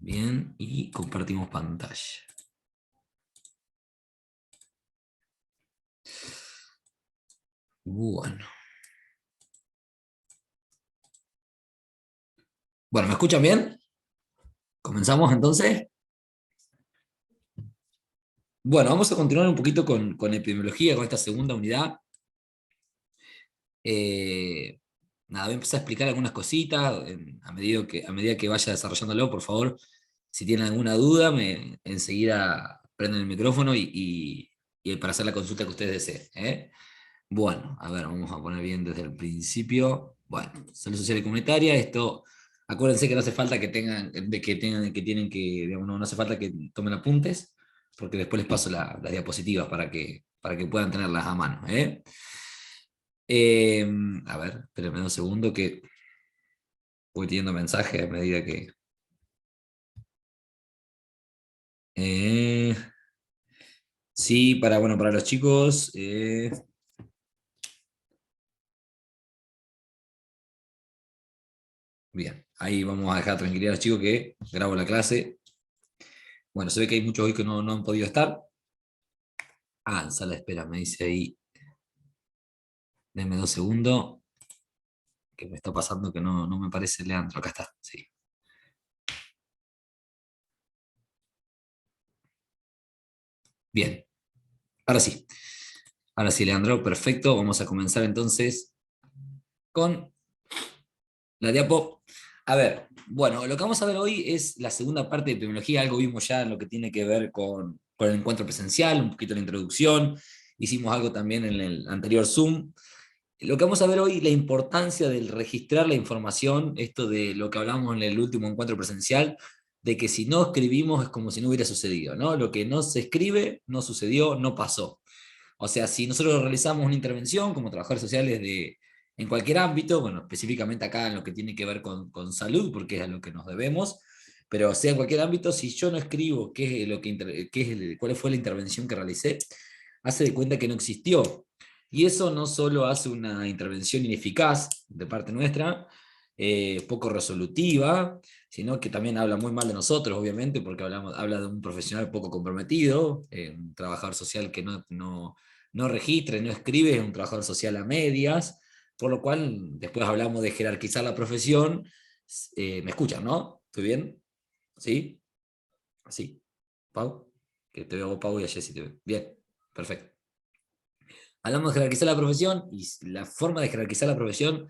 Bien, y compartimos pantalla. Bueno. Bueno, ¿me escuchan bien? ¿Comenzamos entonces? Bueno, vamos a continuar un poquito con epidemiología, con esta segunda unidad. Eh, Nada, voy a empezar a explicar algunas cositas a medida que vaya desarrollándolo, por favor. Si tienen alguna duda, enseguida prenden el micrófono y para hacer la consulta que ustedes deseen. Bueno, a ver, vamos a poner bien desde el principio. Bueno, salud social y comunitaria, esto, acuérdense que no hace falta que tienen que, digamos, no hace falta que tomen apuntes, porque después les paso las diapositivas para que puedan tenerlas a mano. Eh, a ver, espérenme un segundo que voy teniendo mensajes a medida que... eh, sí, bueno, para los chicos... bien, ahí vamos a dejar tranquilidad a los chicos que grabo la clase. Bueno, se ve que hay muchos hoy que no han podido estar. Ah, en sala de espera, me dice ahí. Denme 2 segundos, que me está pasando que no me parece Leandro. Acá está, sí. Bien, ahora sí. Ahora sí, Leandro, perfecto. Vamos a comenzar entonces con la diapo. A ver, bueno, lo que vamos a ver hoy es la segunda parte de epidemiología. Algo vimos ya en lo que tiene que ver con el encuentro presencial, un poquito la introducción. Hicimos algo también en el anterior Zoom. Lo que vamos a ver hoy, la importancia del registrar la información, esto de lo que hablamos en el último encuentro presencial, de que si no escribimos es como si no hubiera sucedido, ¿no? Lo que no se escribe, no sucedió, no pasó. O sea, si nosotros realizamos una intervención como trabajadores sociales en cualquier ámbito, bueno, específicamente acá en lo que tiene que ver con salud, porque es a lo que nos debemos, pero sea en cualquier ámbito, si yo no escribo cuál fue la intervención que realicé, hace de cuenta que no existió. Y eso no solo hace una intervención ineficaz de parte nuestra, poco resolutiva, sino que también habla muy mal de nosotros, obviamente, porque habla de un profesional poco comprometido, un trabajador social que no registra y no escribe, es un trabajador social a medias, por lo cual después hablamos de jerarquizar la profesión. ¿Me escuchan, no? ¿Estoy bien? ¿Sí? ¿Sí? ¿Pau? Que te veo, Pau, y a Jessy te veo. Bien, perfecto. Hablamos de jerarquizar la profesión y la forma de jerarquizar la profesión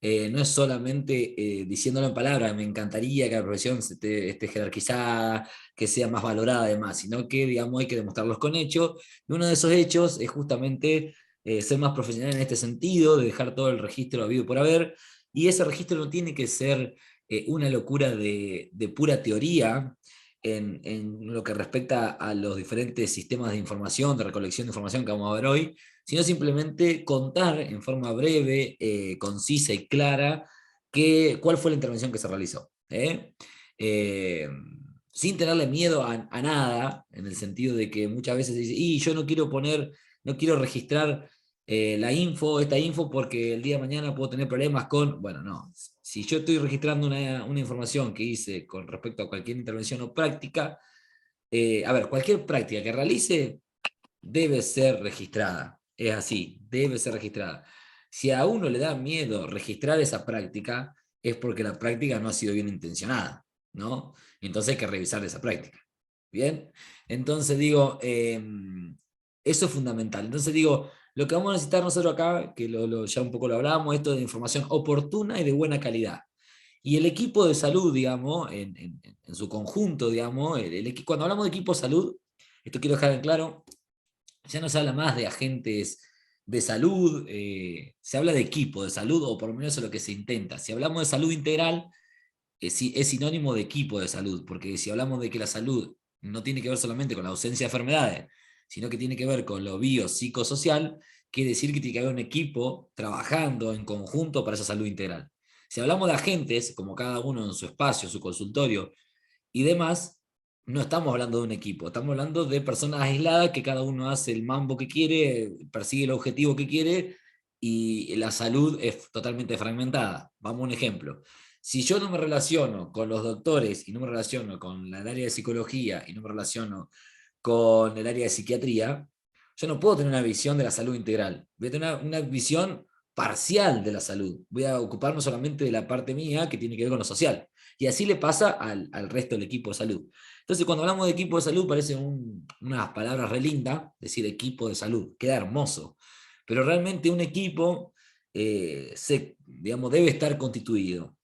no es solamente diciéndolo en palabras, me encantaría que la profesión esté jerarquizada, que sea más valorada además, sino que, digamos, hay que demostrarlos con hechos. Y uno de esos hechos es justamente ser más profesional en este sentido, de dejar todo el registro habido y por haber, y ese registro no tiene que ser una locura de pura teoría en lo que respecta a los diferentes sistemas de información, de recolección de información que vamos a ver hoy, sino simplemente contar en forma breve, concisa y clara cuál fue la intervención que se realizó. Eh, Sin tenerle miedo a nada, en el sentido de que muchas veces se dice, y yo no quiero registrar esta info, porque el día de mañana puedo tener problemas con, bueno, no, si yo estoy registrando una información que hice con respecto a cualquier intervención o práctica, a ver, cualquier práctica que realice debe ser registrada. Es así, debe ser registrada. Si a uno le da miedo registrar esa práctica, es porque la práctica no ha sido bien intencionada, ¿no? Entonces hay que revisar esa práctica. ¿Bien? Entonces digo, eso es fundamental. Entonces digo, lo que vamos a necesitar nosotros acá, que ya un poco lo hablábamos, esto de información oportuna y de buena calidad. Y el equipo de salud, digamos, en su conjunto, digamos, cuando hablamos de equipo de salud, esto quiero dejar en claro, ya no se habla más de agentes de salud, se habla de equipo de salud, o por lo menos eso es lo que se intenta. Si hablamos de salud integral, es sinónimo de equipo de salud, porque si hablamos de que la salud no tiene que ver solamente con la ausencia de enfermedades, sino que tiene que ver con lo biopsicosocial, quiere decir que tiene que haber un equipo trabajando en conjunto para esa salud integral. Si hablamos de agentes, como cada uno en su espacio, su consultorio y demás, no estamos hablando de un equipo, estamos hablando de personas aisladas que cada uno hace el mambo que quiere, persigue el objetivo que quiere y la salud es totalmente fragmentada. Vamos a un ejemplo. Si yo no me relaciono con los doctores y no me relaciono con el área de psicología y no me relaciono con el área de psiquiatría, yo no puedo tener una visión de la salud integral. Voy a tener una visión parcial de la salud. Voy a ocuparme solamente de la parte mía que tiene que ver con lo social. Y así le pasa al resto del equipo de salud. Entonces, cuando hablamos de equipo de salud, parece unas palabras re lindas, decir equipo de salud, queda hermoso. Pero realmente un equipo digamos, debe estar constituido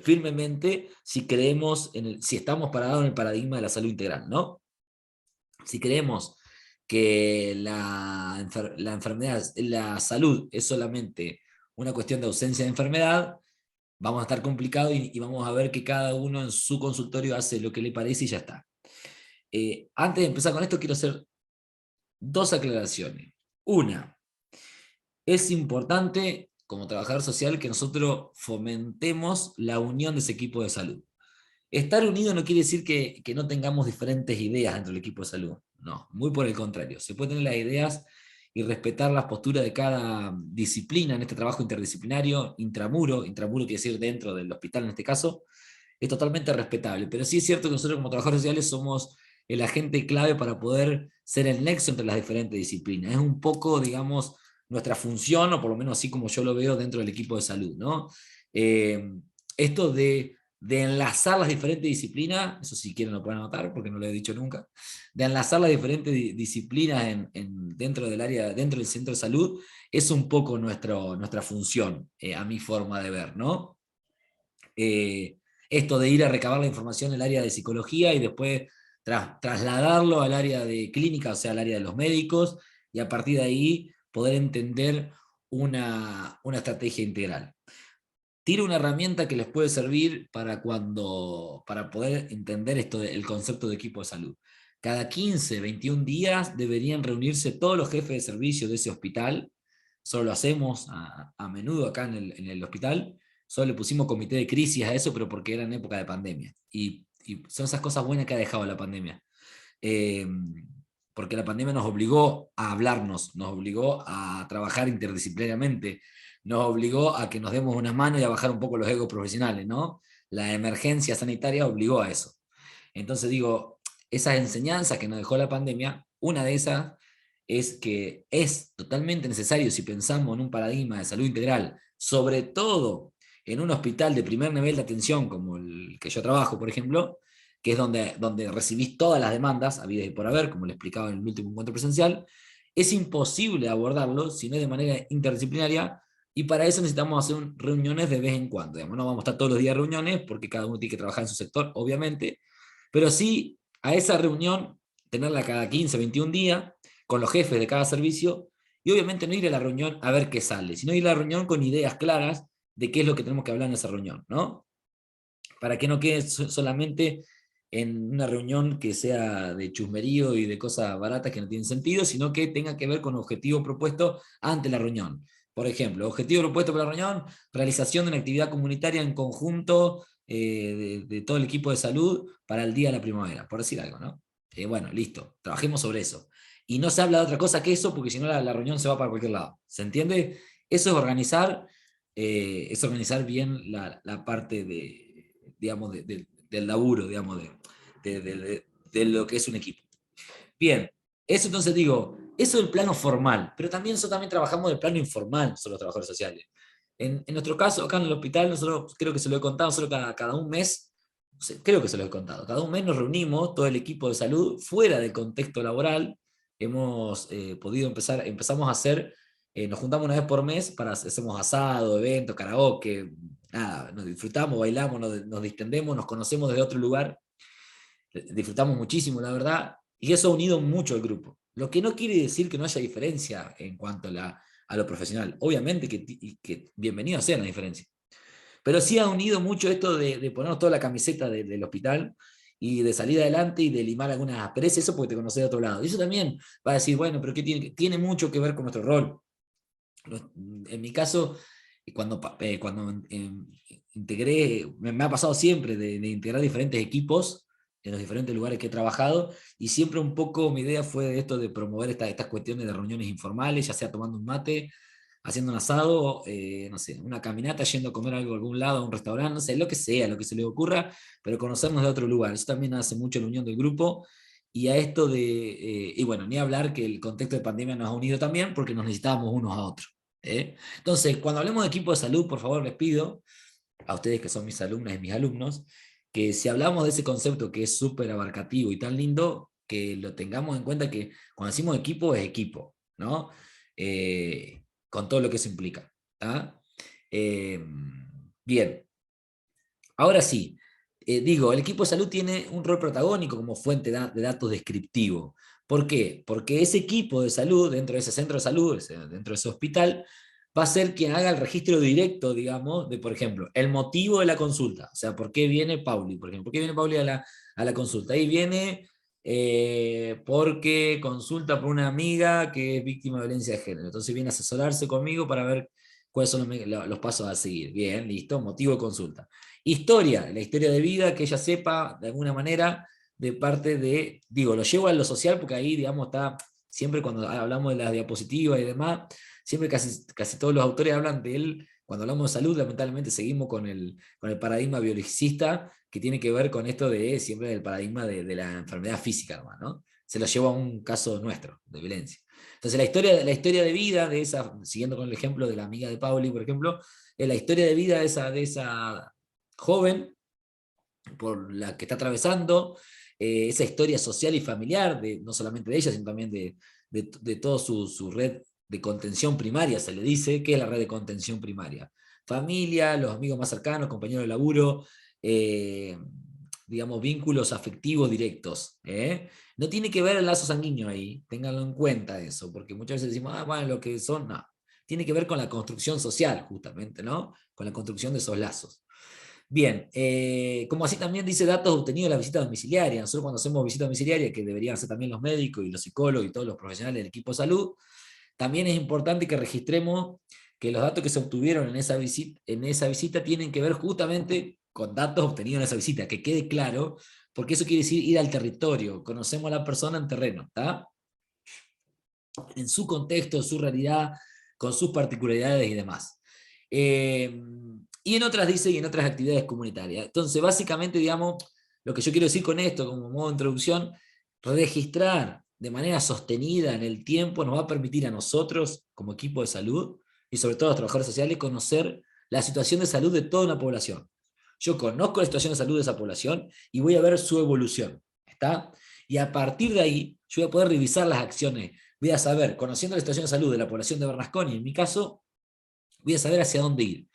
firmemente si creemos si estamos parados en el paradigma de la salud integral, ¿no? Si creemos que la enfermedad, la salud es solamente una cuestión de ausencia de enfermedad, vamos a estar complicados y vamos a ver que cada uno en su consultorio hace lo que le parece y ya está. Antes de empezar con esto, quiero hacer dos aclaraciones. Una, es importante como trabajador social que nosotros fomentemos la unión de ese equipo de salud. Estar unido no quiere decir que no tengamos diferentes ideas dentro del equipo de salud. No, muy por el contrario. Se pueden tener las ideas y respetar las posturas de cada disciplina en este trabajo interdisciplinario, intramuro quiere decir dentro del hospital en este caso, es totalmente respetable. Pero sí es cierto que nosotros como trabajadores sociales somos el agente clave para poder ser el nexo entre las diferentes disciplinas. Es un poco, digamos, nuestra función, o por lo menos así como yo lo veo dentro del equipo de salud, ¿no? Esto de enlazar las diferentes disciplinas, eso si quieren lo pueden anotar porque no lo he dicho nunca, de enlazar las diferentes disciplinas dentro del área, dentro del centro de salud, es un poco nuestra función, a mi forma de ver, ¿no? Eh, Esto de ir a recabar la información en el área de psicología y después trasladarlo al área de clínica, o sea, al área de los médicos, y a partir de ahí poder entender una estrategia integral. Tiro una herramienta que les puede servir para poder entender el concepto de equipo de salud. Cada 15, 21 días deberían reunirse todos los jefes de servicio de ese hospital. Solo lo hacemos a menudo acá en el hospital. Solo le pusimos comité de crisis a eso, pero porque era en época de pandemia. Y son esas cosas buenas que ha dejado la pandemia. Eh, Porque la pandemia nos obligó a hablarnos, nos obligó a trabajar interdisciplinariamente, nos obligó a que nos demos una mano y a bajar un poco los egos profesionales, ¿no? La emergencia sanitaria obligó a eso. Entonces digo, esas enseñanzas que nos dejó la pandemia, una de esas es que es totalmente necesario si pensamos en un paradigma de salud integral, sobre todo en un hospital de primer nivel de atención como el que yo trabajo, por ejemplo, que es donde recibís todas las demandas, habidas y por haber, como le explicaba en el último encuentro presencial, es imposible abordarlo si no es de manera interdisciplinaria, y para eso necesitamos hacer reuniones de vez en cuando. Digamos, no vamos a estar todos los días en reuniones, porque cada uno tiene que trabajar en su sector, obviamente, pero sí a esa reunión, tenerla cada 15, 21 días, con los jefes de cada servicio, y obviamente no ir a la reunión a ver qué sale, sino ir a la reunión con ideas claras de qué es lo que tenemos que hablar en esa reunión, ¿no? Para que no quede solamente en una reunión que sea de chusmerío y de cosas baratas que no tienen sentido, sino que tenga que ver con objetivo propuesto ante la reunión. Por ejemplo, objetivo propuesto para la reunión, realización de una actividad comunitaria en conjunto de todo el equipo de salud para el día de la primavera, por decir algo, ¿no? Bueno, listo, trabajemos sobre eso. Y no se habla de otra cosa que eso, porque si no la reunión se va para cualquier lado. ¿Se entiende? Eso es organizar bien la parte digamos, del laburo, digamos, de lo que es un equipo. Bien, eso entonces digo, eso es el plano formal, pero también nosotros también trabajamos en el plano informal, nosotros los trabajadores sociales. En nuestro caso, acá en el hospital, nosotros creo que se lo he contado, nosotros cada un mes, no sé, creo que se lo he contado, cada un mes nos reunimos, todo el equipo de salud, fuera del contexto laboral, hemos podido empezamos a hacer, nos juntamos una vez por mes hacemos asado, evento, karaoke, nada, nos disfrutamos, bailamos, nos distendemos, nos conocemos desde otro lugar, disfrutamos muchísimo, la verdad, y eso ha unido mucho al grupo. Lo que no quiere decir que no haya diferencia en cuanto a lo profesional. Obviamente que bienvenido sea la diferencia. Pero sí ha unido mucho esto de ponernos toda la camiseta del hospital y de salir adelante y de limar algunas asperezas, eso porque te conoces de otro lado. Y eso también va a decir, bueno, pero ¿qué tiene mucho que ver con nuestro rol? En mi caso, cuando integré, me ha pasado siempre de integrar diferentes equipos en los diferentes lugares que he trabajado, y siempre un poco mi idea fue de esto de promover estas cuestiones de reuniones informales, ya sea tomando un mate, haciendo un asado, no sé, una caminata, yendo a comer algo a algún lado, a un restaurante, no sé, lo que sea, lo que se le ocurra, pero conocernos de otro lugar. Eso también hace mucho la unión del grupo. Y a esto y bueno, ni hablar que el contexto de pandemia nos ha unido también porque nos necesitábamos unos a otros. ¿Eh? Entonces, cuando hablemos de equipo de salud, por favor, les pido a ustedes que son mis alumnas y mis alumnos, que si hablamos de ese concepto que es súper abarcativo y tan lindo, que lo tengamos en cuenta que cuando decimos equipo es equipo, ¿no? Con todo lo que eso implica. ¿Tá? Eh, Bien, ahora sí, digo, el equipo de salud tiene un rol protagónico como fuente de datos descriptivo. ¿Por qué? Porque ese equipo de salud, dentro de ese centro de salud, dentro de ese hospital, va a ser quien haga el registro directo, digamos, de, por ejemplo, el motivo de la consulta. O sea, ¿por qué viene Pauli? Por ejemplo, ¿por qué viene Pauli a la consulta? Ahí viene porque consulta por una amiga que es víctima de violencia de género. Entonces viene a asesorarse conmigo para ver cuáles son los pasos a seguir. Bien, listo, motivo de consulta. Historia, la historia de vida, que ella sepa de alguna manera de parte de, digo, lo llevo a lo social porque ahí, digamos, está, siempre cuando hablamos de las diapositivas y demás, siempre casi todos los autores hablan de él, cuando hablamos de salud, lamentablemente seguimos con el paradigma biologicista que tiene que ver con esto de siempre del paradigma de la enfermedad física, nomás, ¿no? Se lo lleva a un caso nuestro de violencia. Entonces la historia de vida de esa, siguiendo con el ejemplo de la amiga de Pauli, por ejemplo, es la historia de vida de esa joven por la que está atravesando, esa historia social y familiar, no solamente de ella, sino también de toda su red de contención primaria, se le dice, ¿qué es la red de contención primaria? Familia, los amigos más cercanos, compañeros de laburo, eh, digamos, vínculos afectivos directos. No tiene que ver el lazo sanguíneo ahí, ténganlo en cuenta eso, porque muchas veces decimos, bueno, lo que son, no. Tiene que ver con la construcción social, justamente, ¿no? Con la construcción de esos lazos. Bien, como así también dice datos obtenidos de la visita domiciliaria. Nosotros cuando hacemos visita domiciliaria, que deberían hacer también los médicos y los psicólogos y todos los profesionales del equipo de salud, también es importante que registremos que los datos que se obtuvieron en esa visita tienen que ver justamente con datos obtenidos en esa visita, que quede claro, porque eso quiere decir ir al territorio, conocemos a la persona en terreno, ¿está? En su contexto, en su realidad, con sus particularidades y demás. Y en otras dice, y en otras actividades comunitarias. Entonces, básicamente, digamos, lo que yo quiero decir con esto, como modo de introducción, registrar de manera sostenida en el tiempo nos va a permitir a nosotros, como equipo de salud, y sobre todo a los trabajadores sociales, conocer la situación de salud de toda una población. Yo conozco la situación de salud de esa población y voy a ver su evolución. ¿Está? Y a partir de ahí, yo voy a poder revisar las acciones. Voy a saber, conociendo la situación de salud de la población de Bernasconi, en mi caso, voy a saber hacia dónde ir.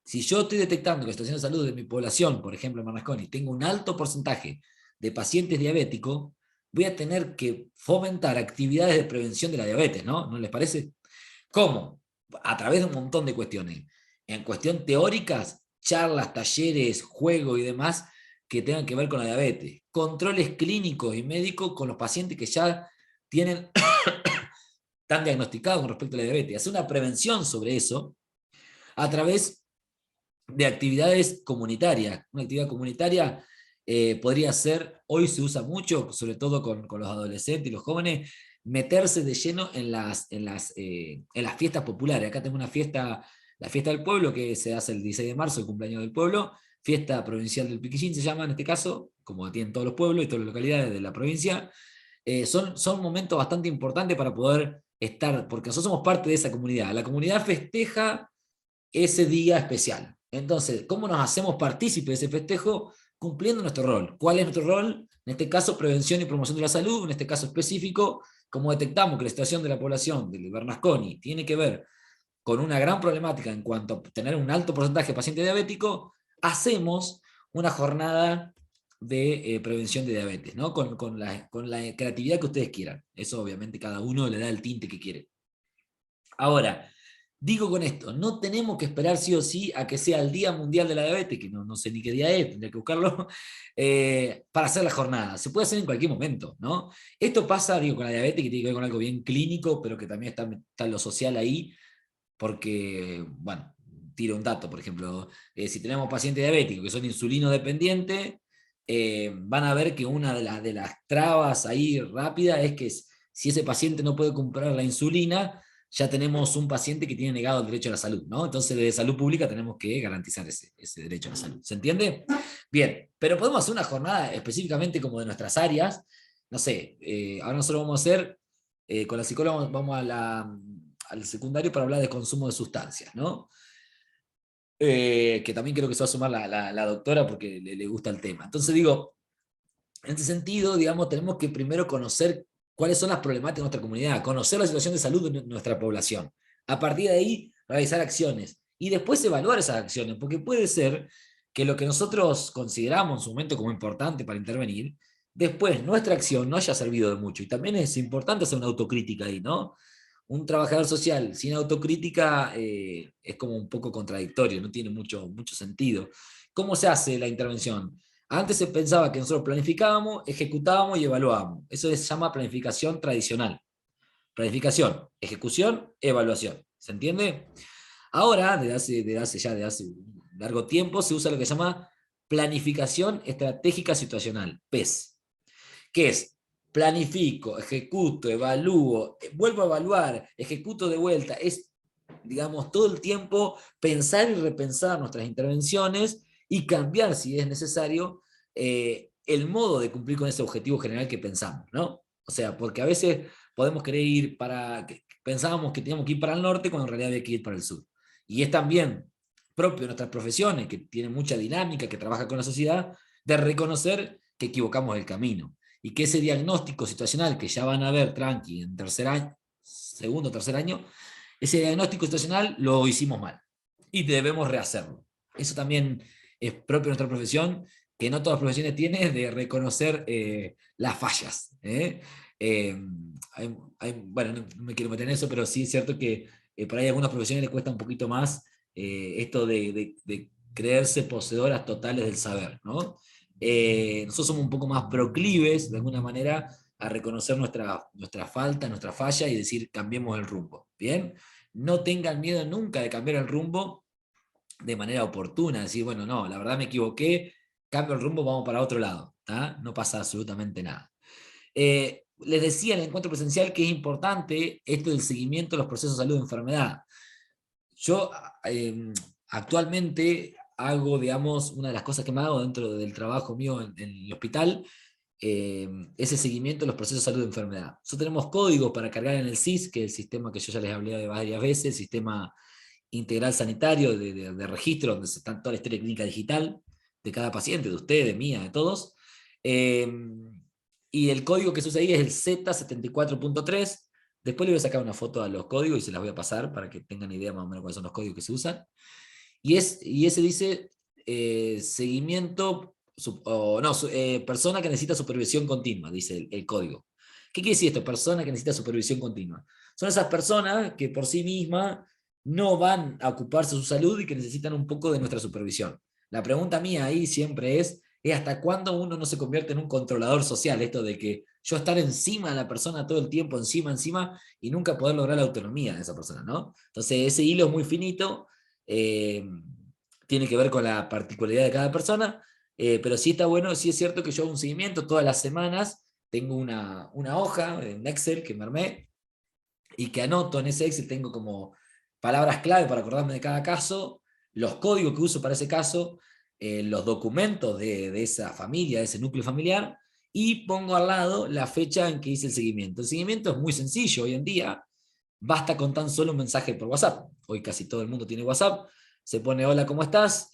Si yo estoy detectando que la situación de salud de mi población, por ejemplo en Bernasconi, tengo un alto porcentaje de pacientes diabéticos, voy a tener que fomentar actividades de prevención de la diabetes, ¿no? ¿No les parece? ¿Cómo? A través de un montón de cuestiones. En cuestión teóricas, charlas, talleres, juegos y demás que tengan que ver con la diabetes. Controles clínicos y médicos con los pacientes que ya tienen, están diagnosticados con respecto a la diabetes. Hacer una prevención sobre eso a través de actividades comunitarias. Una actividad comunitaria podría ser, hoy se usa mucho, sobre todo con los adolescentes y los jóvenes, meterse de lleno en las fiestas populares. Acá tengo una fiesta, la fiesta del pueblo, que se hace el 16 de marzo, el cumpleaños del pueblo, fiesta provincial del Piquillín se llama en este caso, como tienen todos los pueblos y todas las localidades de la provincia. Son momentos bastante importantes para poder estar, porque nosotros somos parte de esa comunidad. La comunidad festeja ese día especial. Entonces, ¿cómo nos hacemos partícipes de ese festejo? Cumpliendo nuestro rol. ¿Cuál es nuestro rol? En este caso, prevención y promoción de la salud. En este caso específico, como detectamos que la situación de la población del Bernasconi tiene que ver con una gran problemática en cuanto a tener un alto porcentaje de pacientes diabéticos, hacemos una jornada de prevención de diabetes, ¿no? Con la creatividad que ustedes quieran. Eso obviamente cada uno le da el tinte que quiere. Ahora, digo con esto, no tenemos que esperar sí o sí a que sea el Día Mundial de la Diabetes, que no sé ni qué día es, tendría que buscarlo, para hacer la jornada. Se puede hacer en cualquier momento, ¿no? Esto pasa, digo, con la diabetes, que tiene que ver con algo bien clínico, pero que también está lo social ahí, porque, bueno, tiro un dato, por ejemplo, si tenemos pacientes diabéticos que son insulino dependientes, van a ver que una de las trabas ahí rápida es que si ese paciente no puede comprar la insulina, ya tenemos un paciente que tiene negado el derecho a la salud, ¿no? Entonces, desde salud pública tenemos que garantizar ese derecho a la salud. ¿Se entiende? Bien, pero podemos hacer una jornada específicamente como de nuestras áreas. No sé, ahora nosotros vamos a hacer, con la psicóloga vamos al secundario para hablar de consumo de sustancias, ¿no? Que también creo que se va a sumar la doctora porque le gusta el tema. Entonces digo, en ese sentido, digamos, tenemos que primero conocer cuáles son las problemáticas de nuestra comunidad, conocer la situación de salud de nuestra población. A partir de ahí, realizar acciones y después evaluar esas acciones, porque puede ser que lo que nosotros consideramos en su momento como importante para intervenir, después nuestra acción no haya servido de mucho. Y también es importante hacer una autocrítica ahí, ¿no? Un trabajador social sin autocrítica es como un poco contradictorio, no tiene mucho sentido. ¿Cómo se hace la intervención? Antes se pensaba que nosotros planificábamos, ejecutábamos y evaluábamos. Eso se llama planificación tradicional. Planificación, ejecución, evaluación. ¿Se entiende? Ahora, desde hace un largo tiempo, se usa lo que se llama planificación estratégica situacional, PES, que es planifico, ejecuto, evalúo, vuelvo a evaluar, ejecuto de vuelta. Es, digamos, todo el tiempo pensar y repensar nuestras intervenciones y cambiar, si es necesario, el modo de cumplir con ese objetivo general que pensamos, ¿no? O sea, porque a veces podemos querer ir pensábamos que teníamos que ir para el norte cuando en realidad había que ir para el sur. Y es también propio de nuestras profesiones, que tienen mucha dinámica, que trabaja con la sociedad, de reconocer que equivocamos el camino y que ese diagnóstico situacional que ya van a ver tranqui en tercer año, segundo o tercer año, ese diagnóstico situacional lo hicimos mal y debemos rehacerlo. Eso también es propio de nuestra profesión, que no todas las profesiones tienen, de reconocer las fallas. Bueno, no me quiero meter en eso, pero sí es cierto que por ahí a algunas profesiones les cuesta un poquito más esto de creerse poseedoras totales del saber, ¿no? Nosotros somos un poco más proclives, de alguna manera, a reconocer nuestra falta, nuestra falla y decir, cambiemos el rumbo. ¿Bien? No tengan miedo nunca de cambiar el rumbo de manera oportuna, decir, bueno, no, la verdad me equivoqué, cambio el rumbo, vamos para otro lado. ¿Tá? No pasa absolutamente nada. Les decía en el encuentro presencial que es importante esto del seguimiento de los procesos de salud de enfermedad. Yo actualmente hago, digamos, una de las cosas que me hago dentro del trabajo mío en el hospital, es el seguimiento de los procesos de salud de enfermedad. Nosotros tenemos códigos para cargar en el SIS, que es el sistema que yo ya les hablé de varias veces, el sistema integral sanitario de registro, donde está toda la historia clínica digital de cada paciente, de usted, de mía, de todos. Eh, y el código que se usa ahí es el Z74.3. Después le voy a sacar una foto a los códigos y se las voy a pasar para que tengan idea más o menos cuáles son los códigos que se usan. Y ese dice seguimiento, persona que necesita supervisión continua, dice el código. ¿Qué quiere decir esto? Persona que necesita supervisión continua. Son esas personas que por sí mismas no van a ocuparse de su salud y que necesitan un poco de nuestra supervisión. La pregunta mía ahí siempre es hasta cuándo uno no se convierte en un controlador social, esto de que yo estar encima de la persona todo el tiempo, encima, y nunca poder lograr la autonomía de esa persona, ¿no? Entonces ese hilo es muy finito, eh, tiene que ver con la particularidad de cada persona, pero sí está bueno, sí es cierto que yo hago un seguimiento todas las semanas, tengo una hoja, un Excel que me armé, y que anoto en ese Excel, tengo como palabras clave para acordarme de cada caso, los códigos que uso para ese caso, los documentos de esa familia, de ese núcleo familiar, y pongo al lado la fecha en que hice el seguimiento. El seguimiento es muy sencillo hoy en día, basta con tan solo un mensaje por WhatsApp. Hoy casi todo el mundo tiene WhatsApp. Se pone, hola, ¿cómo estás?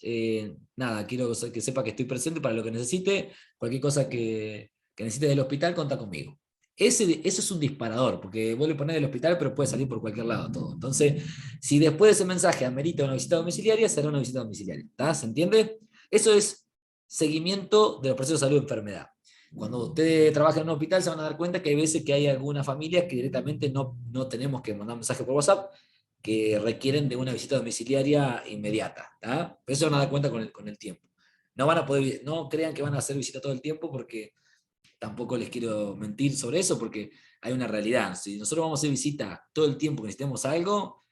Nada, quiero que sepa que estoy presente para lo que necesite. Cualquier cosa que necesite del hospital, contá conmigo. Eso es un disparador, porque vos le ponés del hospital, pero puede salir por cualquier lado todo. Entonces, si después de ese mensaje amerita una visita domiciliaria, será una visita domiciliaria. ¿Tá? ¿Se entiende? Eso es seguimiento de los procesos de salud y enfermedad. Cuando ustedes trabajan en un hospital se van a dar cuenta que hay veces que hay algunas familias que directamente no tenemos que mandar mensaje por WhatsApp, que requieren de una visita domiciliaria inmediata. ¿Tá? Eso se van a dar cuenta con el tiempo. No van a poder, no crean que van a hacer visita todo el tiempo, porque tampoco les quiero mentir sobre eso, porque hay una realidad. Si nosotros vamos a hacer visita todo el tiempo que necesitemos algo,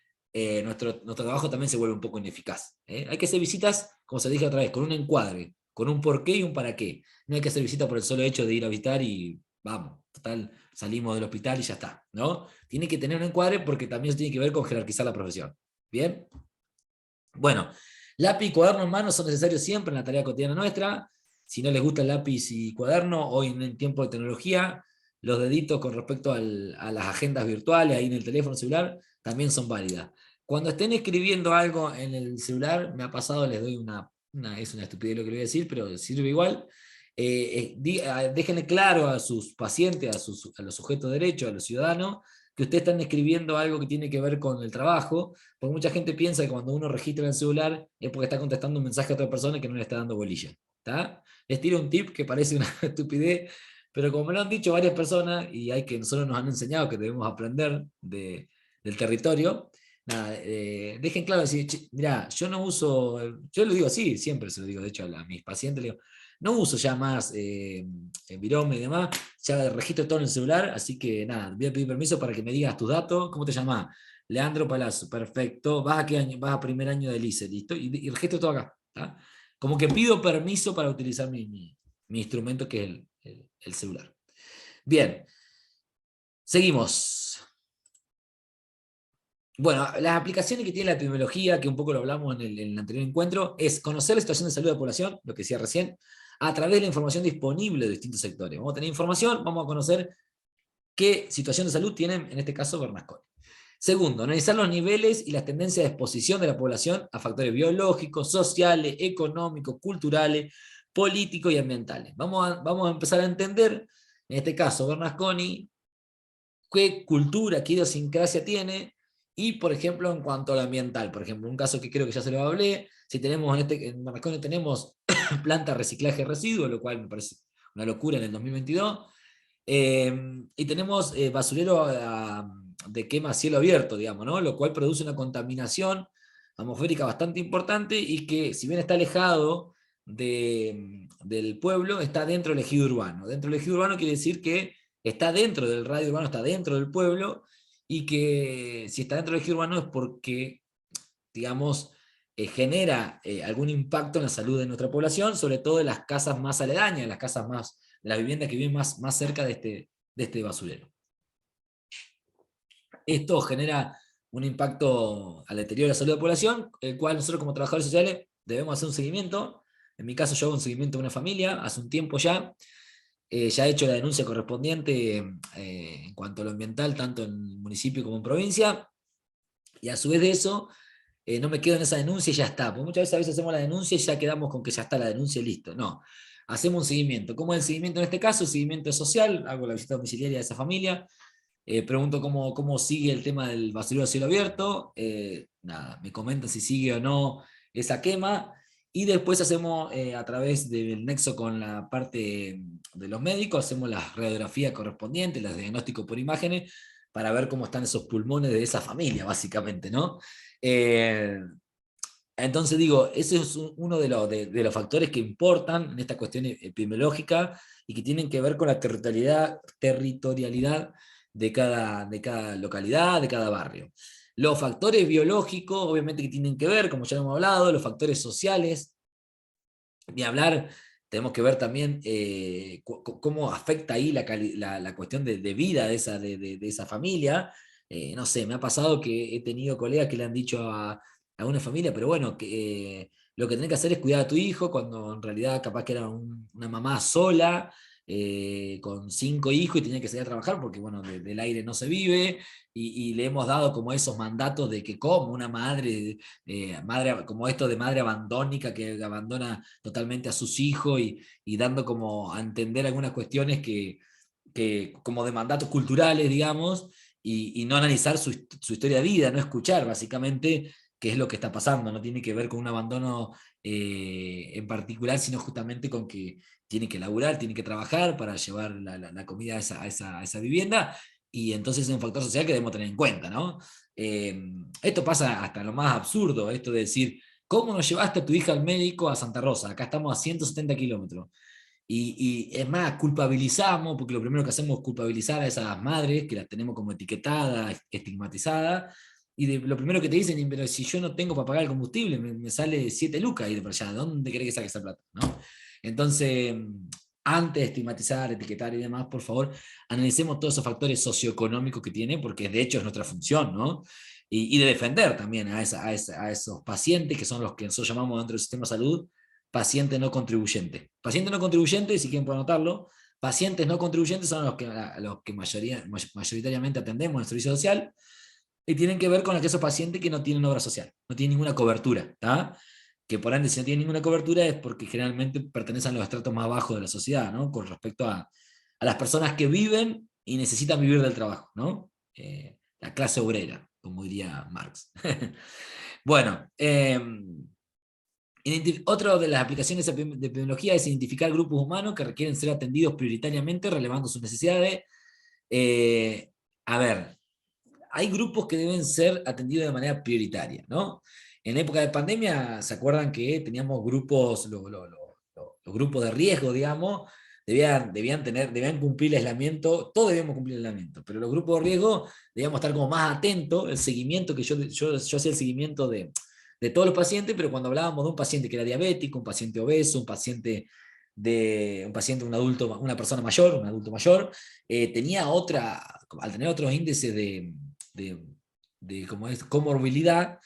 nuestro trabajo también se vuelve un poco ineficaz. Hay que hacer visitas, como se dije otra vez, con un encuadre, con un porqué y un para qué. No hay que hacer visita por el solo hecho de ir a visitar y vamos, total, salimos del hospital y ya está, ¿no? Tiene que tener un encuadre porque también eso tiene que ver con jerarquizar la profesión. ¿Bien? Bueno, lápiz y cuaderno en mano son necesarios siempre en la tarea cotidiana nuestra. Si no les gusta el lápiz y cuaderno, hoy en tiempo de tecnología, los deditos con respecto a las agendas virtuales, ahí en el teléfono celular, también son válidas. Cuando estén escribiendo algo en el celular, me ha pasado, les doy es una estupidez lo que le voy a decir, pero sirve igual. Déjenle claro a sus pacientes, a los sujetos de derecho, a los ciudadanos, que ustedes están escribiendo algo que tiene que ver con el trabajo, porque mucha gente piensa que cuando uno registra en el celular es porque está contestando un mensaje a otra persona que no le está dando bolilla. ¿Tá? Les tiro un tip que parece una estupidez, pero como me lo han dicho varias personas, y hay que nosotros nos han enseñado que debemos aprender del territorio, nada, dejen claro, decir, mira, yo no uso, yo lo digo así, siempre se lo digo, de hecho a mis pacientes, le digo, no uso ya más Virome y demás, ya registro todo en el celular, así que nada, voy a pedir permiso para que me digas tus datos. ¿Cómo te llamás? Leandro Palazzo, perfecto. ¿Vas a qué año? Vas a primer año de ICE, listo. Y registro todo acá. ¿Tá? Como que pido permiso para utilizar mi instrumento que es el celular. Bien, seguimos. Bueno, las aplicaciones que tiene la epidemiología, que un poco lo hablamos en el anterior encuentro, es conocer la situación de salud de la población, lo que decía recién, a través de la información disponible de distintos sectores. Vamos a tener información, vamos a conocer qué situación de salud tienen, en este caso, Bernasconi. Segundo, analizar los niveles y las tendencias de exposición de la población a factores biológicos, sociales, económicos, culturales, políticos y ambientales. Vamos a empezar a entender, en este caso, Bernasconi, qué cultura, qué idiosincrasia tiene, y, por ejemplo, en cuanto a lo ambiental, por ejemplo, un caso que creo que ya se lo hablé, si tenemos en Bernasconi tenemos planta de reciclaje de residuos, lo cual me parece una locura en el 2022, y tenemos basurero de quema a cielo abierto, digamos, ¿no? Lo cual produce una contaminación atmosférica bastante importante y que, si bien está alejado del pueblo, está dentro del ejido urbano. Dentro del ejido urbano quiere decir que está dentro del radio urbano, está dentro del pueblo, y que si está dentro del ejido urbano es porque, digamos, genera algún impacto en la salud de nuestra población, sobre todo en las casas más aledañas, las casas más, las viviendas que viven más cerca de este basurero. Esto genera un impacto al deterioro de la salud de la población, el cual nosotros como trabajadores sociales debemos hacer un seguimiento. En mi caso yo hago un seguimiento de una familia, hace un tiempo ya, ya he hecho la denuncia correspondiente en cuanto a lo ambiental, tanto en el municipio como en provincia, y a su vez de eso, no me quedo en esa denuncia y ya está, porque muchas veces a veces hacemos la denuncia y ya quedamos con que ya está la denuncia y listo. No, hacemos un seguimiento. ¿Cómo es el seguimiento en este caso? El seguimiento social, hago la visita domiciliaria de esa familia, pregunto cómo sigue el tema del basurero a cielo abierto, nada, me comentan si sigue o no esa quema, y después hacemos a través del nexo con la parte de los médicos, hacemos las radiografías correspondientes, los diagnósticos por imágenes, para ver cómo están esos pulmones de esa familia, básicamente, ¿no? Eh, entonces digo, ese es uno de los factores que importan en esta cuestión epidemiológica y que tienen que ver con la territorialidad de cada localidad, de cada barrio. Los factores biológicos, obviamente que tienen que ver, como ya hemos hablado, los factores sociales, ni hablar, tenemos que ver también cómo afecta ahí la cuestión de vida de esa familia. No sé, me ha pasado que he tenido colegas que le han dicho a una familia, pero bueno, que lo que tenés que hacer es cuidar a tu hijo, cuando en realidad capaz que era una mamá sola, con 5 hijos y tenía que salir a trabajar porque, bueno, del aire no se vive, y le hemos dado como esos mandatos de que como una madre, como esto de madre abandónica que abandona totalmente a sus hijos y dando como a entender algunas cuestiones que como de mandatos culturales, digamos, y no analizar su historia de vida, no escuchar básicamente qué es lo que está pasando, no tiene que ver con un abandono en particular, sino justamente con que tiene que laburar, tiene que trabajar para llevar la comida a esa vivienda, y entonces es un factor social que debemos tener en cuenta, ¿no? Esto pasa hasta lo más absurdo, esto de decir, ¿cómo nos llevaste a tu hija al médico a Santa Rosa? Acá estamos a 170 kilómetros. Y es más, culpabilizamos, porque lo primero que hacemos es culpabilizar a esas madres, que las tenemos como etiquetadas, estigmatizadas, y lo primero que te dicen, pero si yo no tengo para pagar el combustible, me sale 7 lucas ir para allá, ¿de dónde querés que saque esa plata? ¿No? Entonces, antes de estigmatizar, etiquetar y demás, por favor, analicemos todos esos factores socioeconómicos que tiene, porque de hecho es nuestra función, ¿no? Y de defender también a esos pacientes, que son los que nosotros llamamos dentro del sistema de salud, paciente no contribuyente. Paciente no contribuyente, si quieren pueden anotarlo, pacientes no contribuyentes son los que mayoritariamente atendemos en el servicio social, y tienen que ver con aquellos pacientes que no tienen obra social, no tienen ninguna cobertura, ¿tá? Que por ende si no tienen ninguna cobertura es porque generalmente pertenecen a los estratos más bajos de la sociedad, ¿no? Con respecto a las personas que viven y necesitan vivir del trabajo, ¿no? La clase obrera, como diría Marx. Bueno, otra de las aplicaciones de epidemiología es identificar grupos humanos que requieren ser atendidos prioritariamente, relevando sus necesidades. Eh, a ver, hay grupos que deben ser atendidos de manera prioritaria, ¿no? En época de pandemia, ¿se acuerdan que teníamos grupos, los grupos de riesgo, digamos, debían cumplir el aislamiento, todos debíamos cumplir el aislamiento, pero los grupos de riesgo debíamos estar como más atentos, el seguimiento, que yo hacía el seguimiento de todos los pacientes, pero cuando hablábamos de un paciente que era diabético, un paciente obeso, un adulto, una persona mayor, un adulto mayor, tenía al tener otros índices de como es, comorbilidad,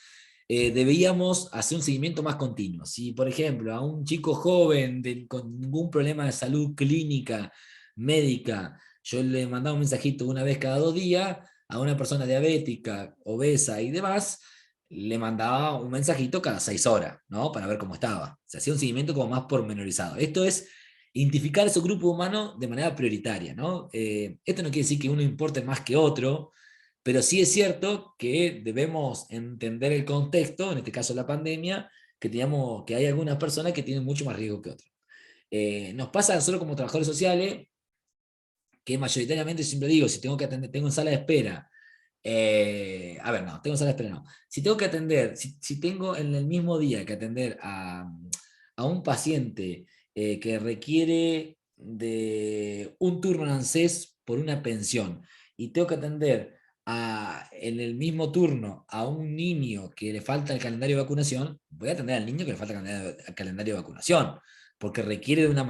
debíamos hacer un seguimiento más continuo. Si, por ejemplo, a un chico joven con ningún problema de salud clínica, médica, yo le mandaba un mensajito una vez cada 2 días, a una persona diabética, obesa y demás, le mandaba un mensajito cada 6 horas, ¿no? Para ver cómo estaba. Se hacía un seguimiento como más pormenorizado. Esto es identificar esos grupos humanos de manera prioritaria, ¿no? Esto no quiere decir que uno importe más que otro, pero sí es cierto que debemos entender el contexto, en este caso la pandemia, que hay algunas personas que tienen mucho más riesgo que otras. Nos pasa solo como trabajadores sociales, que mayoritariamente siempre digo, si tengo que atender, tengo en sala de espera, a ver, no, tengo en sala de espera no. Si tengo que atender, si tengo en el mismo día que atender a un paciente que requiere de un turno en ANSES por una pensión, y tengo que atender en el mismo turno a un niño que le falta el calendario de vacunación, voy a atender al niño que le falta el calendario de vacunación, porque requiere de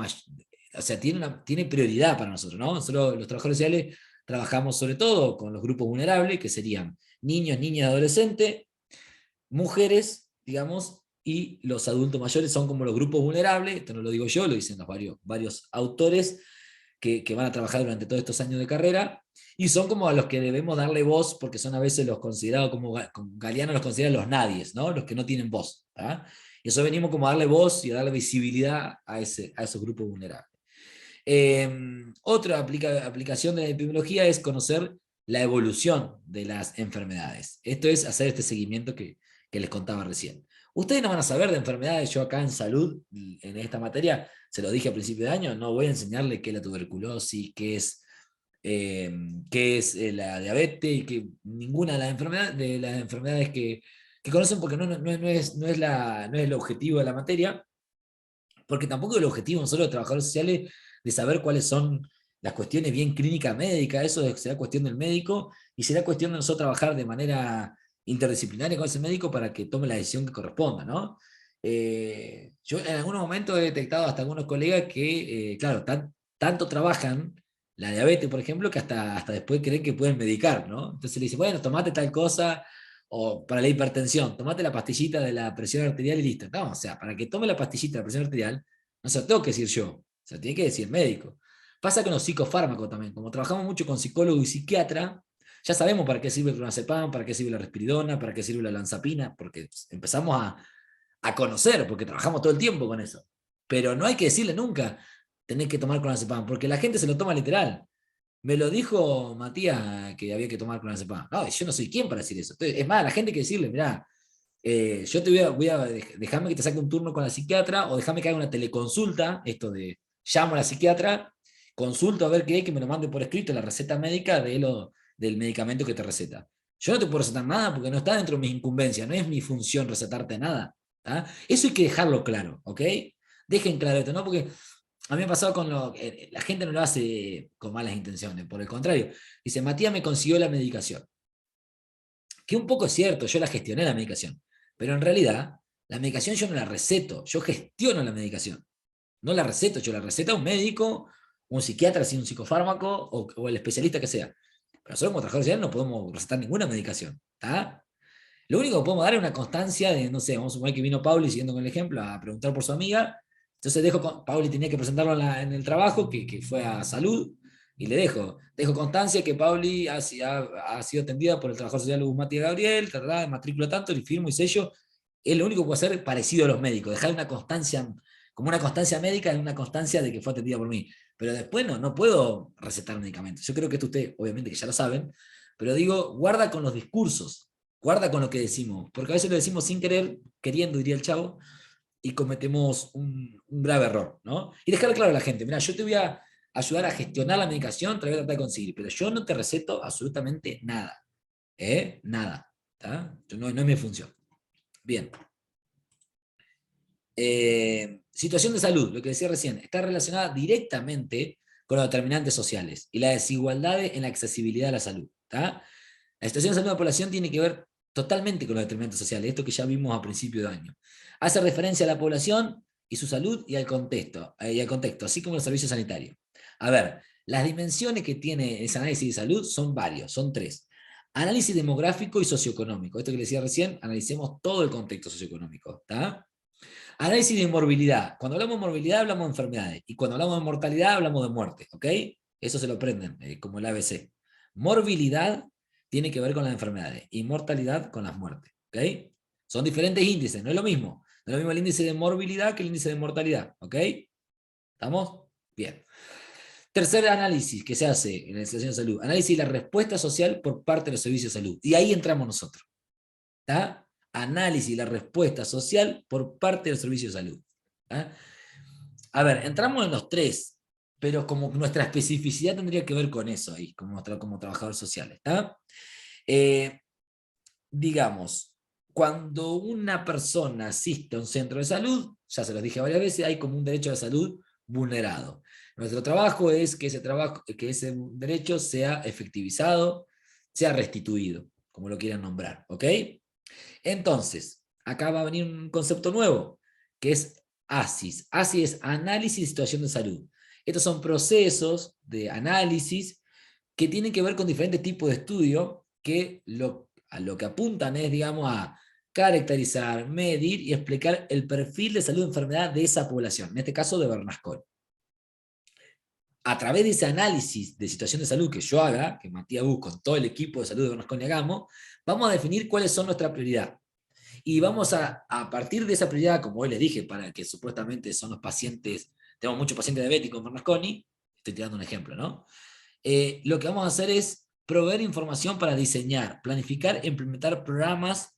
o sea, tiene prioridad para nosotros, ¿no? Nosotros, los trabajadores sociales, trabajamos sobre todo con los grupos vulnerables, que serían niños, niñas, adolescentes, mujeres, digamos, y los adultos mayores son como los grupos vulnerables. Esto no lo digo yo, lo dicen los varios autores que van a trabajar durante todos estos años de carrera, y son como a los que debemos darle voz, porque son a veces los considerados como Galeano los considera los nadies, ¿no? Los que no tienen voz. Y eso venimos como a darle voz y a darle visibilidad a esos grupos vulnerables. Otra aplicación de la epidemiología es conocer la evolución de las enfermedades. Esto es hacer este seguimiento que les contaba recién. Ustedes no van a saber de enfermedades, yo acá en salud, en esta materia, se lo dije a principio de año, no voy a enseñarle qué es la tuberculosis, qué es la diabetes, y que ninguna de las enfermedades que conocen, porque no es el objetivo de la materia, porque tampoco es el objetivo nosotros los trabajadores sociales de saber cuáles son las cuestiones bien clínicas médicas, eso será cuestión del médico, y será cuestión de nosotros trabajar de manera interdisciplinaria con ese médico para que tome la decisión que corresponda, ¿no? Yo en algunos momentos he detectado hasta algunos colegas que, claro, tanto trabajan la diabetes, por ejemplo, que hasta después creen que pueden medicar, ¿no? Entonces le dicen, bueno, tomate tal cosa, o para la hipertensión, tomate la pastillita de la presión arterial y listo. No, o sea, para que tome la pastillita de la presión arterial, no se lo tengo que decir yo, se lo tiene que decir el médico. Pasa con los psicofármacos también, como trabajamos mucho con psicólogo y psiquiatra, ya sabemos para qué sirve el clonazepam, para qué sirve la risperidona, para qué sirve la lanzapina, porque empezamos a conocer, porque trabajamos todo el tiempo con eso. Pero no hay que decirle nunca, tenés que tomar clonazepam, porque la gente se lo toma literal. Me lo dijo Matías que había que tomar clonazepam. No, yo no soy quien para decir eso. Entonces, es más, la gente hay que decirle, mirá, yo te déjame que te saque un turno con la psiquiatra, o déjame que haga una teleconsulta, esto de llamo a la psiquiatra, consulto a ver qué hay, que me lo mande por escrito la receta médica del medicamento que te receta. Yo no te puedo recetar nada porque no está dentro de mis incumbencias, no es mi función recetarte nada. Eso hay que dejarlo claro, ¿ok? Dejen claro esto, ¿no? Porque a mí me ha pasado la gente no lo hace con malas intenciones, por el contrario. Dice, Matías me consiguió la medicación. Que un poco es cierto, yo la gestioné la medicación, pero en realidad la medicación yo no la receto, yo gestiono la medicación. No la receto, yo la receta un médico, un psiquiatra, así, un psicofármaco, o el especialista que sea. Pero nosotros como trabajadores sociales no podemos recetar ninguna medicación. ¿Está? Lo único que podemos dar es una constancia de, no sé, vamos a suponer que vino Pauli, siguiendo con el ejemplo, a preguntar por su amiga. Entonces Pauli tenía que presentarlo en el trabajo, que fue a salud, y le dejo constancia que Pauli ha sido atendida por el trabajador social Hugo Mati Gabriel, matrícula tanto, y firmo y sello. Es lo único que puede hacer parecido a los médicos, dejar una constancia, como una constancia médica, en una constancia de que fue atendida por mí. Pero después no puedo recetar medicamentos. Yo creo que esto ustedes, obviamente, que ya lo saben, pero digo, guarda con los discursos. Guarda con lo que decimos, porque a veces lo decimos sin querer, queriendo, diría el chavo, y cometemos un grave error, ¿no? Y dejar claro a la gente, mira, yo te voy a ayudar a gestionar la medicación, te voy a tratar de conseguir, pero yo no te receto absolutamente nada, ¿eh? Nada, ¿tá? No es mi función. Bien. Situación de salud, lo que decía recién, está relacionada directamente con los determinantes sociales y la desigualdad en la accesibilidad a la salud, ¿tá? La situación de salud de la población tiene que ver totalmente con los determinantes sociales, esto que ya vimos a principio de año. Hace referencia a la población y su salud y al contexto, así como los servicios sanitarios. A ver, las dimensiones que tiene ese análisis de salud son varios, son tres. Análisis demográfico y socioeconómico. Esto que les decía recién, analicemos todo el contexto socioeconómico. ¿Está? Análisis de morbilidad. Cuando hablamos de morbilidad hablamos de enfermedades. Y cuando hablamos de mortalidad hablamos de muerte. ¿Ok? Eso se lo aprenden, como el ABC. Morbilidad tiene que ver con las enfermedades y mortalidad con las muertes. ¿Ok? Son diferentes índices, no es lo mismo. No es lo mismo el índice de morbilidad que el índice de mortalidad. ¿Ok? ¿Estamos? Bien. Tercer análisis que se hace en la situación de salud. Análisis de la respuesta social por parte de los servicios de salud. Y ahí entramos nosotros. ¿Está? Análisis de la respuesta social por parte de los servicios de salud. ¿Está? A ver, entramos en los tres, pero como nuestra especificidad tendría que ver con eso ahí, como trabajadores sociales. ¿Está? Digamos, cuando una persona asiste a un centro de salud, ya se los dije varias veces, hay como un derecho de salud vulnerado. Nuestro trabajo es que que ese derecho sea efectivizado, sea restituido, como lo quieran nombrar. ¿Ok? Entonces, acá va a venir un concepto nuevo, que es ASIS. ASIS es Análisis de Situación de Salud. Estos son procesos de análisis que tienen que ver con diferentes tipos de estudio que a lo que apuntan es, digamos, a caracterizar, medir y explicar el perfil de salud de enfermedad de esa población, en este caso de Bernasconi. A través de ese análisis de situación de salud que yo haga, que Matías Bus con todo el equipo de salud de Bernasconi hagamos, vamos a definir cuáles son nuestras prioridades. Y vamos a partir de esa prioridad, como hoy les dije, para que supuestamente son los pacientes, tenemos muchos pacientes diabéticos en Bernasconi, estoy tirando un ejemplo, ¿no? Lo que vamos a hacer es proveer información para diseñar, planificar e implementar programas,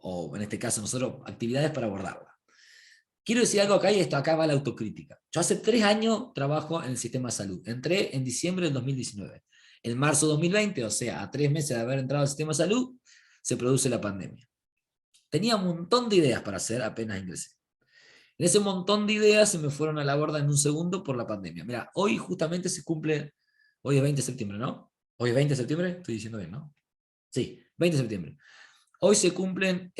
o en este caso nosotros, actividades para abordarla. Quiero decir algo acá y esto acá va la autocrítica. Yo hace 3 años trabajo en el sistema de salud. Entré en diciembre del 2019. En marzo de 2020, o sea, a 3 meses de haber entrado al sistema de salud, se produce la pandemia. Tenía un montón de ideas para hacer apenas ingresé. En ese montón de ideas se me fueron a la borda en un segundo por la pandemia. Mira, hoy justamente se cumple, hoy es 20 de septiembre, ¿no? Hoy es 20 de septiembre, estoy diciendo bien, ¿no? Sí, 20 de septiembre. Hoy se cumplen,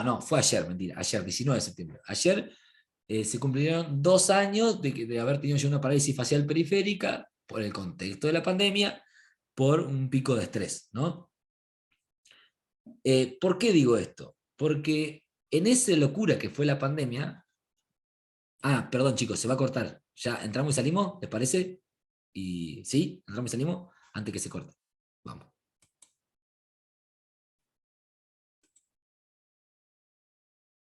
no, fue ayer, mentira, ayer, 19 de septiembre. Ayer se cumplieron 2 años de haber tenido yo una parálisis facial periférica por el contexto de la pandemia, por un pico de estrés, ¿no? ¿Por qué digo esto? Porque en esa locura que fue la pandemia, perdón chicos, se va a cortar. Ya entramos y salimos, ¿les parece? ¿Sí? ¿Entramos y salimos? Antes que se corte. Vamos.